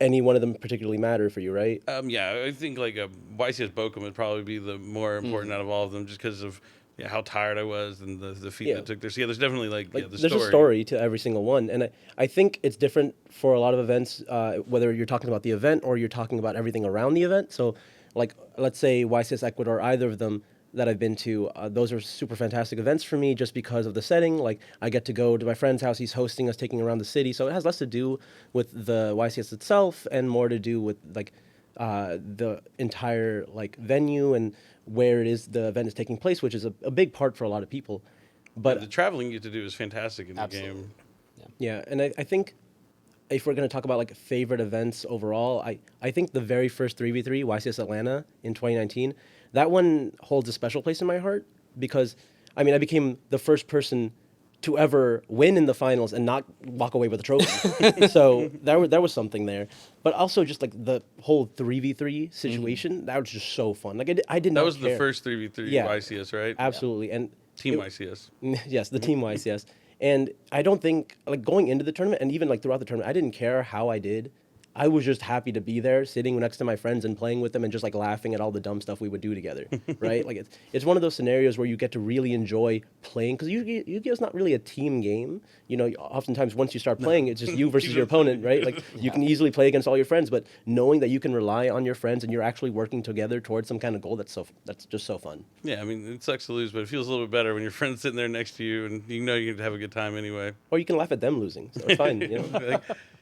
any one of them particularly matter for you, right? Yeah, I think YCS Bochum would probably be the more important out of all of them, just because of how tired I was and the feat that took there. So yeah, there's definitely the there's story. A story to every single one, and I think it's different for a lot of events, whether you're talking about the event or you're talking about everything around the event. So, let's say YCS Ecuador, either of them that I've been to, those are super fantastic events for me just because of the setting. I get to go to my friend's house, he's hosting us, taking around the city, so it has less to do with the YCS itself and more to do with the entire venue and where it is the event is taking place, which is a big part for a lot of people. But the traveling you get to do is fantastic in the game. Yeah, and I think if we're going to talk about favorite events overall, I think the very first 3v3 YCS Atlanta in 2019, that one holds a special place in my heart because, I became the first person to ever win in the finals and not walk away with a trophy. So there was something there. But also just the whole 3v3 situation, that was just so fun. I did not That was care. the first 3v3 YCS, right? Absolutely. And Team YCS. Yes, the Team YCS. And I don't think, going into the tournament and even throughout the tournament, I didn't care how I did. I was just happy to be there, sitting next to my friends and playing with them and just laughing at all the dumb stuff we would do together, right? It's one of those scenarios where you get to really enjoy playing because Yu-Gi-Oh is not really a team game. Oftentimes once you start playing, it's just you versus your opponent, right? You can easily play against all your friends, but knowing that you can rely on your friends and you're actually working together towards some kind of goal, that's just so fun. Yeah, it sucks to lose, but it feels a little bit better when your friend's sitting there next to you and you can have a good time anyway. Or you can laugh at them losing, so it's fine.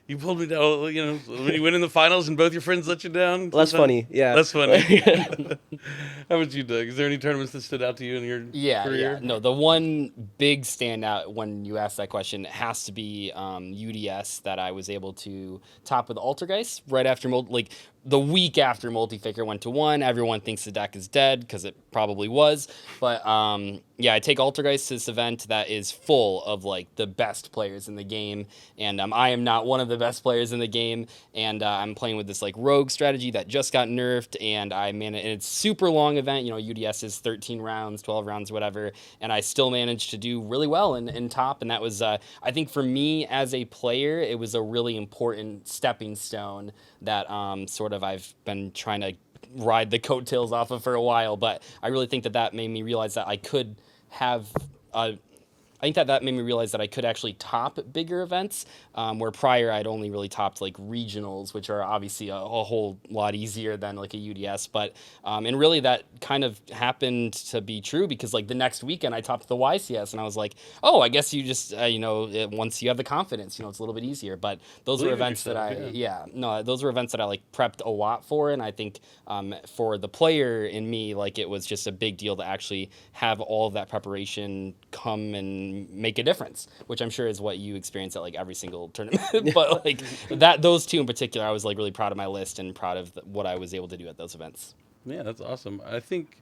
You pulled me down. You know, when you win in the finals and both your friends let you down. Less funny, yeah. Less funny. How about you, Doug? Is there any tournaments that stood out to you in your career? No, the one big standout when you asked that question has to be UDS that I was able to top with Altergeist right after the week after Multifaker went to 1. Everyone thinks the deck is dead because it probably was, but I take Altergeist to this event that is full of like the best players in the game, and I am not one of the best players in the game, and I'm playing with this like rogue strategy that just got nerfed, and and it's super long event. You know, UDS is 13 rounds, 12 rounds, whatever, and I still managed to do really well in top, and that was I think for me as a player, it was a really important stepping stone that sort of I've been trying to ride the coattails off of for a while, but I really think that made me realize that I could have I think that made me realize that I could actually top bigger events, where prior I'd only really topped like regionals, which are obviously a whole lot easier than like a UDS. But and really that kind of happened to be true because like the next weekend I topped the YCS and I was like, oh, I guess you just once you have the confidence, it's a little bit easier. But those were events that those were events that I like prepped a lot for, and I think for the player in me, like it was just a big deal to actually have all of that preparation come and make a difference, which I'm sure is what you experience at like every single tournament. But like those two in particular, I was like really proud of my list and proud of what I was able to do at those events. Yeah, that's awesome. I think,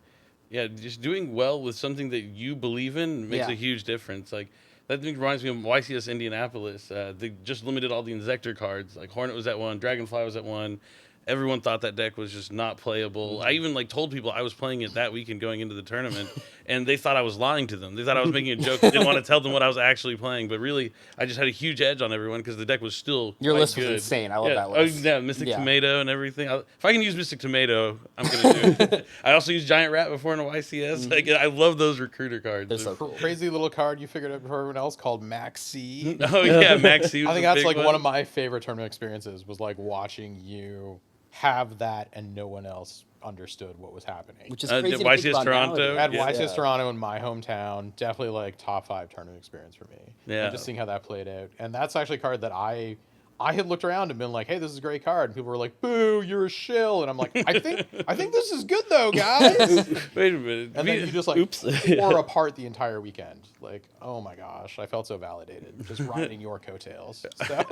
just doing well with something that you believe in makes a huge difference. Like that thing reminds me of YCS Indianapolis. They just limited all the Inzector cards. Like Hornet was at 1, Dragonfly was at 1. Everyone thought that deck was just not playable. I even like told people I was playing it that weekend going into the tournament, and they thought I was lying to them. They thought I was making a joke. They didn't want to tell them what I was actually playing, but really, I just had a huge edge on everyone because the deck was still Your quite list good. was insane. I love that list. Oh, yeah, Mystic Tomato and everything. If I can use Mystic Tomato, I'm going to do it. I also used Giant Rat before in a YCS. Like, I love those recruiter cards. They're so cool. Crazy little card you figured out before everyone else called Maxi. Oh, yeah, Maxi. I think that's like one of my favorite tournament experiences was like watching you have that and no one else understood what was happening. Which is crazy to think YCS about Toronto. At nowadays. YCS Toronto in my hometown, definitely like top 5 tournament experience for me. Yeah. And just seeing how that played out. And that's actually a card that I had looked around and been like, hey, this is a great card. And people were like, boo, you're a shill. And I'm like, I think this is good though, guys. Wait a minute. And then you just like tore apart the entire weekend. Like, oh my gosh, I felt so validated just riding your coattails. So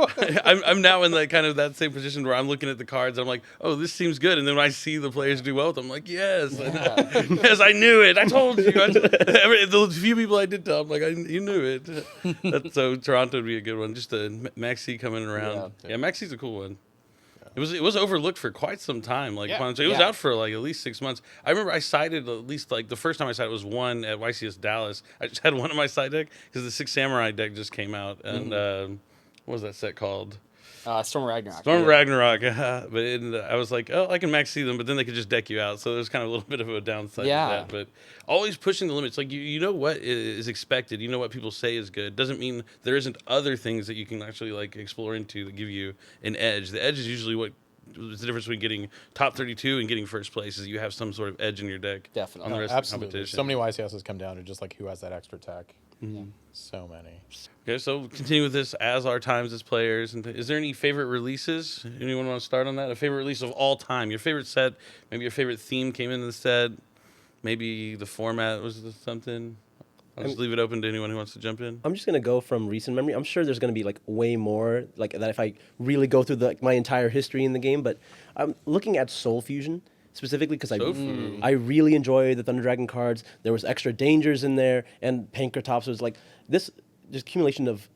I'm now in that same position where I'm looking at the cards. And I'm like, oh, this seems good. And then when I see the players do well with them, I'm like, yes, yes, I knew it. I told you. The few people I did tell, I'm like, you knew it. So Toronto would be a good one. Just a Maxi coming around. Yeah, Maxi's a cool one. It was overlooked for quite some time. It was out for like at least 6 months. I remember I sided at least like the first time I sided was 1 at YCS Dallas. I just had 1 in my side deck because the 6 Samurai deck just came out, and what was that set called? Storm of Ragnarok. Storm of Ragnarok. But I was like, oh, I can max see them, but then they could just deck you out. So there's kind of a little bit of a downside to that. But always pushing the limits. Like you know what is expected. You know what people say is good. Doesn't mean there isn't other things that you can actually like explore into that give you an edge. The edge is usually what is the difference between getting top 32 and getting first place is you have some sort of edge in your deck. Definitely. On the rest absolutely. of the competition. So many YCSs come down to just like who has that extra tech. Mm-hmm. So many. Okay, so we'll continue with this as our times as players. And is there any favorite releases? Anyone want to start on that? A favorite release of all time? Your favorite set? Maybe your favorite theme came into the set? Maybe the format was something? I'll just leave it open to anyone who wants to jump in. I'm just going to go from recent memory. I'm sure there's going to be like way more like that if I really go through my entire history in the game. But I'm looking at Soul Fusion specifically because I really enjoy the Thunder Dragon cards. There was extra dangers in there, and Pankratops was like this accumulation of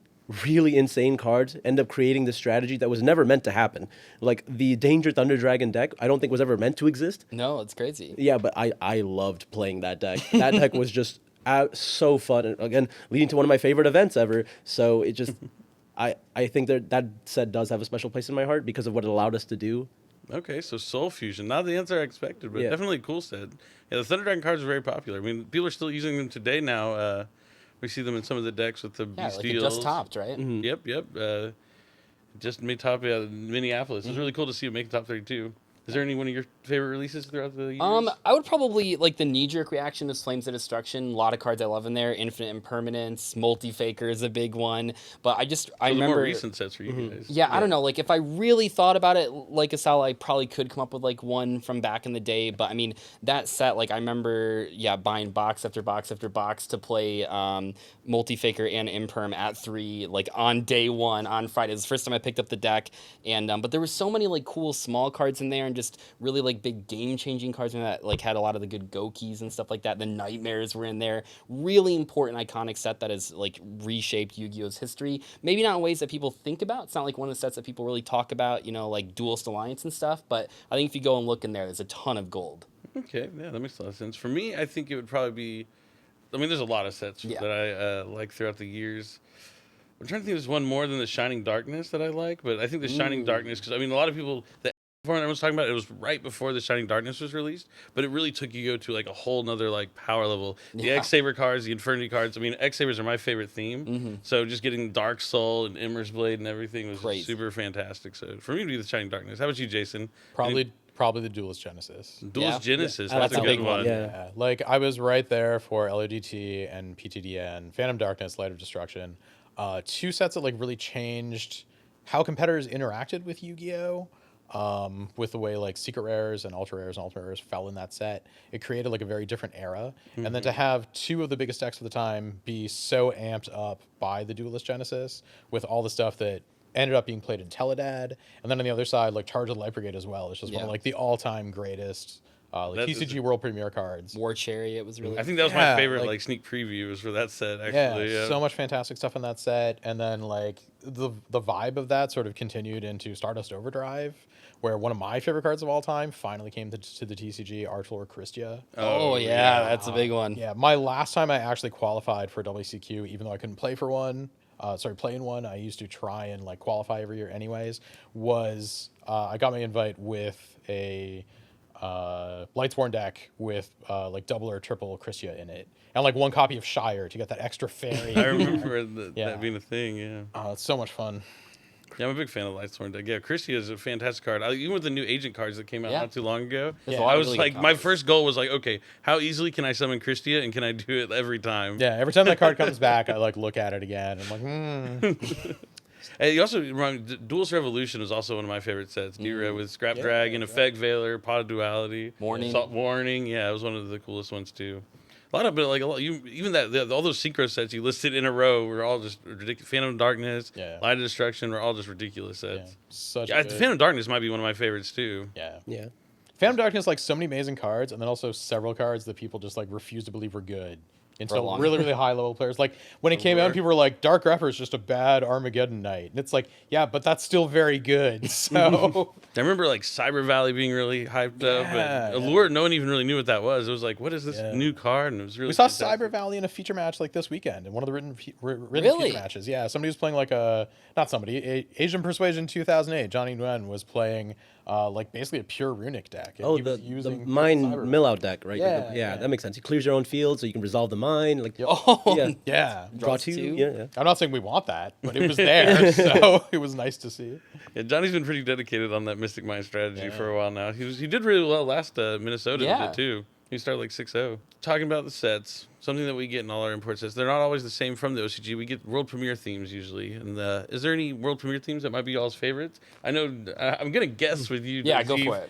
really insane cards end up creating this strategy that was never meant to happen. Like the Danger Thunder Dragon deck, I don't think was ever meant to exist. No, it's crazy. Yeah, but I loved playing that deck. That deck was just so fun, and again, leading to one of my favorite events ever. So it just, I think that set does have a special place in my heart because of what it allowed us to do. Okay, so Soul Fusion. Not the answer I expected, but definitely a cool set. Yeah, the Thunder Dragon cards are very popular. I mean, people are still using them today now. We see them in some of the decks with the Beast like Deals. it just topped, right? Mm-hmm. Yep. Just made top Minneapolis. It was really cool to see it make the top 32. Is there any one of your favorite releases throughout the years? I would probably like the knee-jerk reaction is Flames of Destruction. A lot of cards I love in there. Infinite Impermanence, Multi-Faker is a big one. But I remember more recent sets for you guys. Yeah, I don't know. Like if I really thought about it, like Esala, I probably could come up with like one from back in the day. But I mean, that set, like I remember, buying box after box after box to play Multi-Faker and Imperm at 3, like on day 1 on Friday. It was the first time I picked up the deck, and but there were so many like cool small cards in there, and just really like big game-changing cards in that like had a lot of the good Go keys and stuff like that. The Nightmares were in there. Really important, iconic set that has like reshaped Yu-Gi-Oh's history. Maybe not in ways that people think about. It's not like one of the sets that people really talk about, like Duelist Alliance and stuff. But I think if you go and look in there's a ton of gold. Okay, yeah, that makes a lot of sense. For me, I think it would probably be. I mean, there's a lot of sets that I like throughout the years. I'm trying to think if there's one more than the Shining Darkness that I like, but I think the Shining Darkness, because I mean, a lot of people, the one I was talking about, it was right before the Shining Darkness was released, but it really took Yu-Gi-Oh to like a whole nother like power level. The X-Saber cards, the Infernity cards. I mean, X-Sabers are my favorite theme. So just getting Dark Soul and Immer's Blade and everything was just super fantastic. So for me, it'd be the Shining Darkness. How about you, Jason? Probably the Duelist Genesis. Duelist Genesis. Yeah. That's a good one. Yeah. Like I was right there for LODT and PTDN, Phantom Darkness, Light of Destruction. 2 sets that like really changed how competitors interacted with Yu-Gi-Oh! With the way like secret rares and ultra rares and ultimate rares fell in that set. It created like a very different era. And then to have 2 of the biggest decks of the time be so amped up by the Duelist Genesis with all the stuff that ended up being played in Teledad, and then on the other side, like Charge of the Light Brigade as well. It's just one of like the all-time greatest TCG World Premiere cards. War Chariot was really. I think that was my favorite like sneak preview was for that set. Actually, so much fantastic stuff in that set, and then like the vibe of that sort of continued into Stardust Overdrive, where one of my favorite cards of all time finally came to the TCG, Archlord Christia. Oh yeah, that's a big one. Yeah, my last time I actually qualified for WCQ, even though I couldn't play for one. Play in one. I used to try and like qualify every year anyways. I got my invite with a Lightsworn deck with like double or triple Christia in it, and like 1 copy of Shire to get that extra fairy. I remember that being a thing. Yeah, it's so much fun. Yeah, I'm a big fan of Lightsworn deck. Yeah, Christia is a fantastic card. Even with the new agent cards that came out not too long ago, I was like, my first goal was like, okay, how easily can I summon Christia, and can I do it every time? Yeah, every time that card comes back, I like look at it again. I'm like, Hey, you also remind me, Duelist Revolution is also one of my favorite sets. Gira with Scrap Dragon, Effect Veiler, Pot of Duality, Salt Warning. Yeah, it was one of the coolest ones too. All those synchro sets you listed in a row were all just ridiculous. Phantom Darkness, Light of Destruction were all just ridiculous sets. Phantom Darkness might be one of my favorites too. Yeah. Phantom Darkness, like so many amazing cards, and then also several cards that people just like refuse to believe were good. Until really, really high level players. Like when it came out, people were like, Dark Grepher is just a bad Armageddon Knight. And it's like, yeah, but that's still very good. So I remember like Cyber Valley being really hyped up. And Allure, no one even really knew what that was. It was like, what is this new card? And it was really. We saw Cyber Valley in a feature match like this weekend in one of the written feature matches. Yeah, somebody was playing like Asian Persuasion 2008. Johnny Nguyen was playing like basically a pure runic deck. And the mine mill out deck, right? Yeah, that makes sense. He clears your own field so you can resolve the mine. Like, draw 2. Yeah. I'm not saying we want that, but it was there, so it was nice to see. Yeah, Johnny's been pretty dedicated on that Mystic Mine strategy for a while now. He did really well last Minnesota too. He started like 6-0. Talking about the sets, something that we get in all our import sets, they're not always the same from the OCG. We get world premiere themes usually. And is there any world premiere themes that might be y'all's favorites? I know I'm gonna guess with you. Yeah, go for it.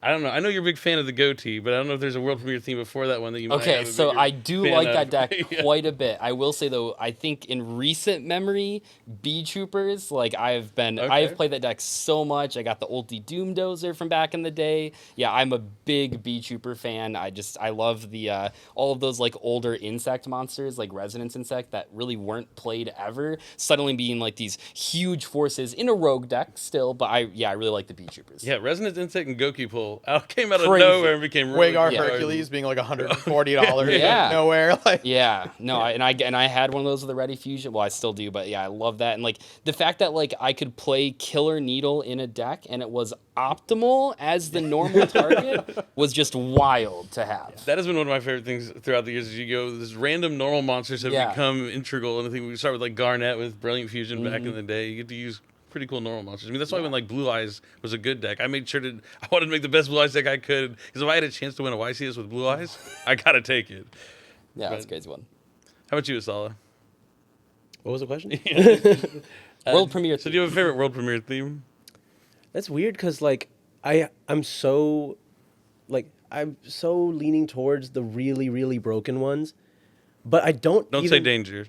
I don't know. I know you're a big fan of the goatee, but I don't know if there's a world premiere theme before that one that you might have. Okay, so I do like that deck quite a bit. I will say though, I think in recent memory, B Troopers, like I've played that deck so much. I got the Ulti Doom Dozer from back in the day. Yeah, I'm a big B Trooper fan. I love the all of those like older insect monsters, like Resonance Insect, that really weren't played ever, suddenly being like these huge forces in a rogue deck still. But I really like the B Troopers. Yeah, Resonance Insect and Goki Pull came out of nowhere and became really Wagar Hercules being like $140 nowhere. Like I had one of those with the Ready Fusion. Well, I still do, but yeah, I love that. And like the fact that like I could play Killer Needle in a deck and it was optimal as the normal target was just wild to have. That has been one of my favorite things throughout the years as you go. This random normal monsters have become integral. And I think we start with like Garnet with Brilliant Fusion back in the day. You get to use pretty cool normal monsters. I mean, that's why when like Blue Eyes was a good deck, I made sure I wanted to make the best Blue Eyes deck I could, because if I had a chance to win a YCS with Blue Eyes, I gotta take it. Yeah, that's a But- crazy one. How about you, Esala? What was the question? World premiere. So do you have a favorite world premiere theme? That's weird because like I'm so leaning towards the really really broken ones, but I don't. Don't say danger.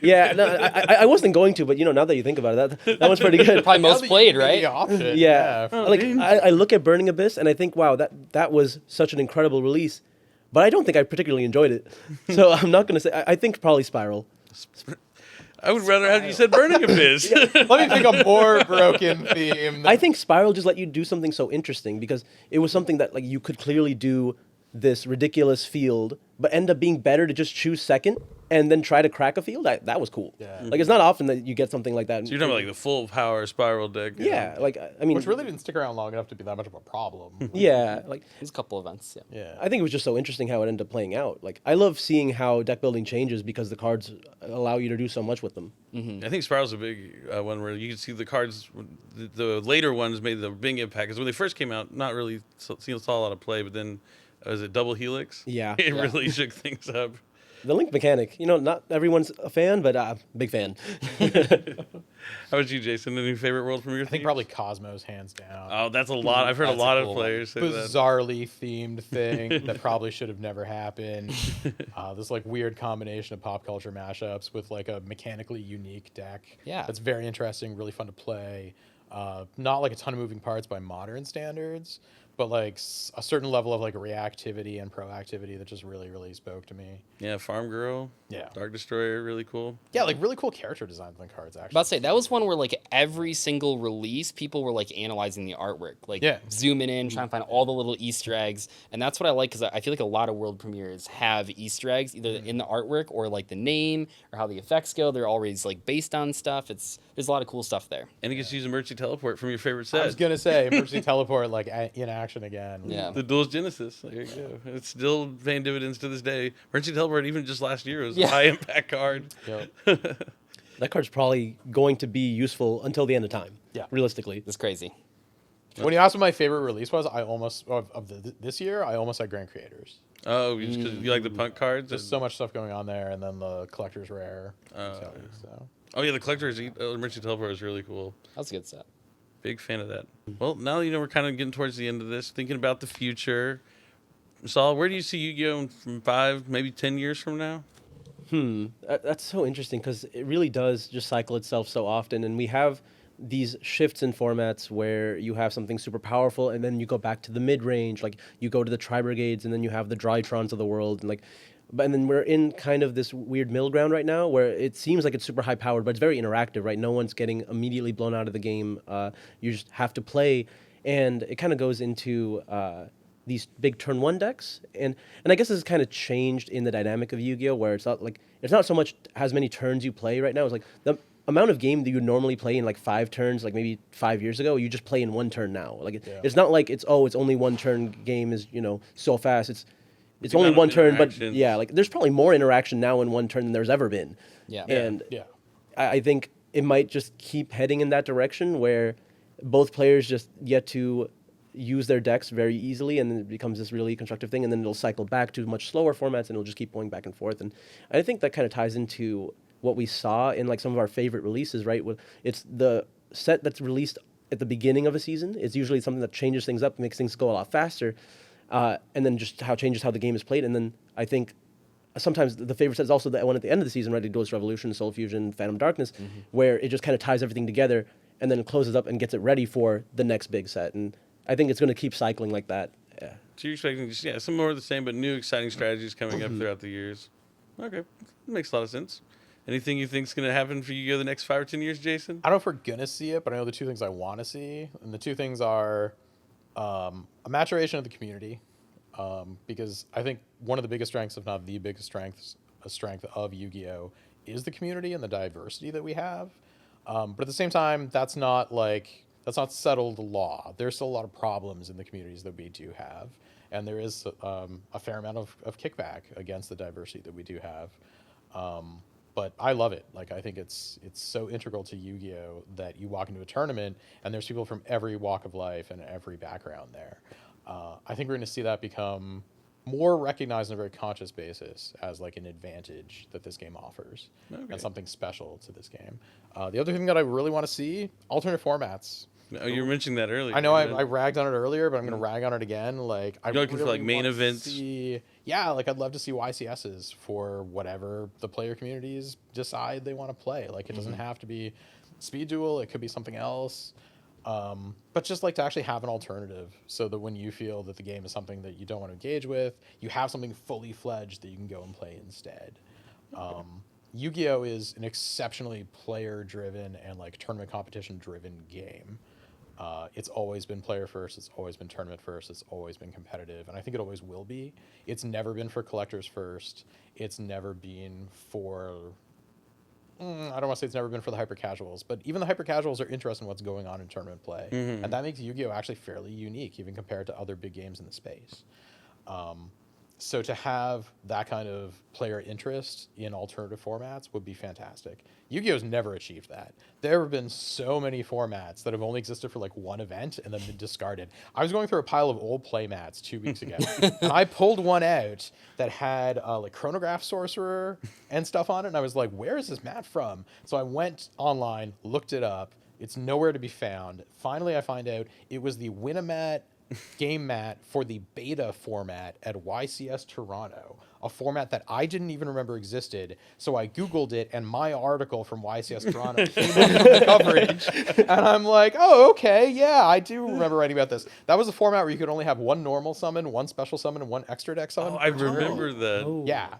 Yeah, no, I wasn't going to, but now that you think about it, that one's pretty good. Probably most played, right? The option. Yeah, Yeah. like I look at Burning Abyss and I think, wow, that was such an incredible release, but I don't think I particularly enjoyed it. So I'm not gonna say. I think probably Spiral. I would rather have you said Burning Abyss. Let me pick a more broken theme. I think Spiral just let you do something so interesting because it was something that like you could clearly do this ridiculous field, but end up being better to just choose second and then try to crack a field. That was cool. Yeah. Like it's not often that you get something like that. So you're talking about like the full power Spiral deck. you yeah, know? like I mean, Which really didn't stick around long enough to be that much of a problem. yeah, like There's a couple events. Yeah. Yeah. I think it was just so interesting how it ended up playing out. Like I love seeing how deck building changes because the cards allow you to do so much with them. I think Spiral's a big one where you can see the cards. The later ones made the big impact because when they first came out, not really saw a lot of play. But then, was it Double Helix? Yeah. it really shook things up. The link mechanic, not everyone's a fan, but big fan. How about you, Jason? Any favorite world premiere? I think probably Cosmos, hands down. Oh, that's a lot. I've heard That's a a lot cool of one. players say that. Bizarrely themed thing that probably should have never happened. This like weird combination of pop culture mashups with like a mechanically unique deck. Yeah. That's very interesting, really fun to play. Not like a ton of moving parts by modern standards, but like a certain level of like reactivity and proactivity that just really, really spoke to me. Yeah, Farm Girl. Yeah. Dark Destroyer, really cool. Yeah, like really cool character designs on the cards actually. About to say that was one where like every single release, people were like analyzing the artwork, like Yeah. zooming in, trying to find all the little Easter eggs, and that's what I like because I feel like a lot of world premieres have Easter eggs either in the artwork or like the name or how the effects go. They're always like based on stuff. There's a lot of cool stuff there. And you get to use Emergency Teleport from your favorite set. I was gonna say emergency teleport like in action again. Yeah. The Duels Genesis. There you go. It's still paying dividends to this day. Emergency Teleport, even just last year, was Yeah. a high impact card. Yep. That card's probably going to be useful until the end of time. Yeah. Realistically. It's crazy. When you asked what my favorite release was, I almost this year I almost had Grand Creators. Oh, you like the punk cards? There's so much stuff going on there, and then the collector's rare. Oh, So Oh yeah, the Collector's Emergency Teleport is really cool. That's a good set. Big fan of that. Well, now we're kind of getting towards the end of this, thinking about the future. Saul, where do you see Yu-Gi-Oh from 5, maybe 10 years from now? That's so interesting because it really does just cycle itself so often, and we have these shifts in formats where you have something super powerful, and then you go back to the mid range, like you go to the Tri Brigades, and then you have the Drytrons of the world, and then we're in kind of this weird middle ground right now where it seems like it's super high powered, but it's very interactive, right? No one's getting immediately blown out of the game. You just have to play, and it kind of goes into these big turn one decks, and I guess this has kind of changed in the dynamic of Yu-Gi-Oh, where it's not so much as many turns you play right now. It's like the amount of game that you would normally play in like 5 turns, like maybe 5 years ago, you just play in 1 turn now. Like it's not like it's only 1 turn game is so fast. It's only amount of 1 turn, but interactions. yeah, like there's probably more interaction now in 1 turn than there's ever been. Yeah. And yeah. I think it might just keep heading in that direction where both players just get to use their decks very easily, and then it becomes this really constructive thing, and then it'll cycle back to much slower formats, and it'll just keep going back and forth. And I think that kind of ties into what we saw in like some of our favorite releases, right? It's the set that's released at the beginning of a season. It's usually something that changes things up, makes things go a lot faster, and then just changes how the game is played. And then I think sometimes the favorite set is also the one at the end of the season, right? Like Duelist Revolution, Soul Fusion, Phantom Darkness, where it just kind of ties everything together and then it closes up and gets it ready for the next big set. And I think it's going to keep cycling like that. Yeah. So you're expecting just, some more of the same, but new exciting strategies coming up throughout the years. Okay, makes a lot of sense. Anything you think's going to happen for Yu-Gi-Oh the next 5 or 10 years, Jason? I don't know if we're gonna see it, but I know the 2 things I want to see, and the 2 things are a maturation of the community, because I think one of the biggest strengths, if not the biggest strength of Yu-Gi-Oh is the community and the diversity that we have. But at the same time, that's not settled law. There's still a lot of problems in the communities that we do have, and there is a fair amount of kickback against the diversity that we do have. But I love it. Like, I think it's so integral to Yu-Gi-Oh that you walk into a tournament and there's people from every walk of life and every background there. I think we're going to see that become more recognized on a very conscious basis as like an advantage that this game offers and something special to this game. The other thing that I really want to see, alternate formats. Oh, you were mentioning that earlier. I know I ragged on it earlier, but I'm going to rag on it again. Like, I You're looking for like main want to events. yeah, like I'd love to see YCSs for whatever the player communities decide they want to play. Like, it doesn't have to be Speed Duel. It could be something else. But just like to actually have an alternative so that when you feel that the game is something that you don't want to engage with, you have something fully fledged that you can go and play instead. Yu-Gi-Oh is an exceptionally player-driven and like tournament competition-driven game. It's always been player first. It's always been tournament first. It's always been competitive, and I think it always will be. It's never been for collectors first. It's never been for I don't want to say it's never been for the hyper casuals, but even the hyper casuals are interested in what's going on in tournament play, and that makes Yu-Gi-Oh actually fairly unique, even compared to other big games in the space. So to have that kind of player interest in alternative formats would be fantastic. Yu-Gi-Oh's never achieved that. There have been so many formats that have only existed for like one event and then been discarded. I was going through a pile of old play mats 2 weeks ago, and I pulled one out that had like chronograph sorcerer and stuff on it, and I was like, where is this mat from? So I went online, looked it up. It's nowhere to be found. Finally, I find out it was the Winamat game mat for the beta format at YCS Toronto, a format that I didn't even remember existed. So I Googled it, and my article from YCS Toronto came up with the coverage. And I'm like, oh, okay, yeah, I do remember writing about this. That was a format where you could only have one normal summon, one special summon, and one extra deck summon. Oh, I remember that. Oh. Yeah.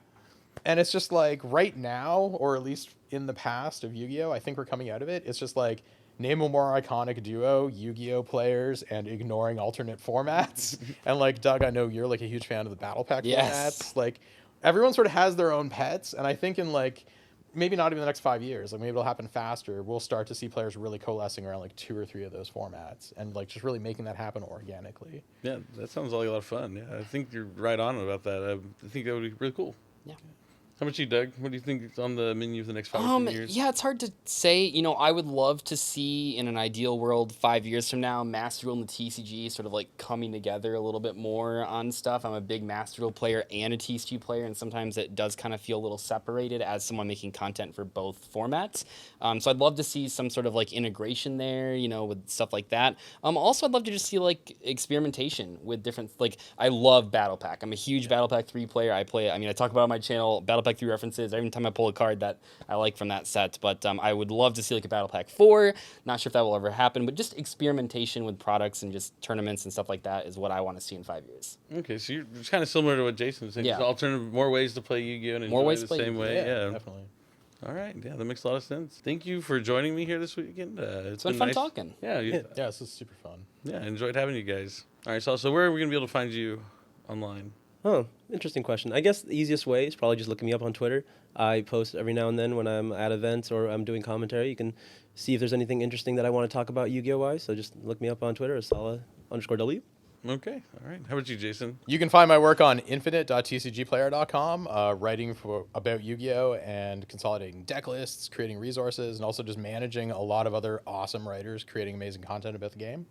And it's just like right now, or at least in the past of Yu-Gi-Oh, I think we're coming out of it. It's just like, name a more iconic duo, Yu-Gi-Oh players, and ignoring alternate formats. And like, Doug, I know you're like a huge fan of the Battle Pack formats. Like, everyone sort of has their own pets. And I think in like, maybe not even the next 5 years, like maybe it'll happen faster, we'll start to see players really coalescing around like 2 or 3 of those formats and like just really making that happen organically. Yeah, that sounds like a lot of fun. Yeah, I think you're right on about that. I think that would be really cool. Yeah. How about you, Doug? What do you think is on the menu for the next 5 or 10 years? Yeah, it's hard to say. You know, I would love to see in an ideal world 5 years from now, Master Duel and the TCG sort of like coming together a little bit more on stuff. I'm a big Master Duel player and a TCG player, and sometimes it does kind of feel a little separated as someone making content for both formats. So I'd love to see some sort of like integration there, you know, with stuff like that. Also, I'd love to just see like experimentation with different, like, I love Battle Pack. I'm a huge Battle Pack 3 player. I talk about it on my channel, Battle Pack 3 references every time I pull a card that I like from that set. But I would love to see like a Battle Pack 4. Not sure if that will ever happen, but just experimentation with products and just tournaments and stuff like that is what I want to see in 5 years. Okay, so you're kind of similar to what Jason was saying. Yeah. Just alternative, more ways to play Yu-Gi-Oh! And More enjoy ways it to the play same Yu-Gi-Oh! way. Yeah, Definitely. All right, yeah, that makes a lot of sense. Thank you for joining me here this weekend. It's been fun nice. talking. Yeah, Yeah, this is super fun. yeah, enjoyed having you guys. All right, so where are we gonna be able to find you online? Oh, interesting question. I guess the easiest way is probably just looking me up on Twitter. I post every now and then when I'm at events or I'm doing commentary. You can see if there's anything interesting that I want to talk about Yu-Gi-Oh! Wise. So just look me up on Twitter, Esala_W. Okay, all right. How about you, Jason? You can find my work on infinite.tcgplayer.com, writing about Yu-Gi-Oh! And consolidating deck lists, creating resources, and also just managing a lot of other awesome writers creating amazing content about the game.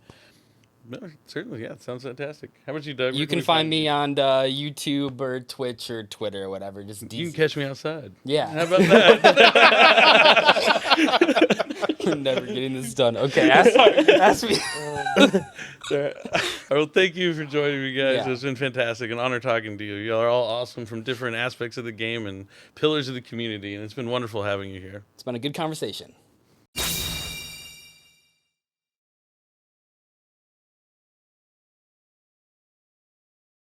No, certainly, yeah, sounds fantastic. How about you, Doug? You Where can we find me you? on YouTube or Twitch or Twitter or whatever. Just You can DC. catch me outside. Yeah. How about that? I'm never getting this done. Okay, ask me. All right. Well, thank you for joining me, guys. Yeah. It's been fantastic. An honor talking to you. You are all awesome from different aspects of the game and pillars of the community, and it's been wonderful having you here. It's been a good conversation.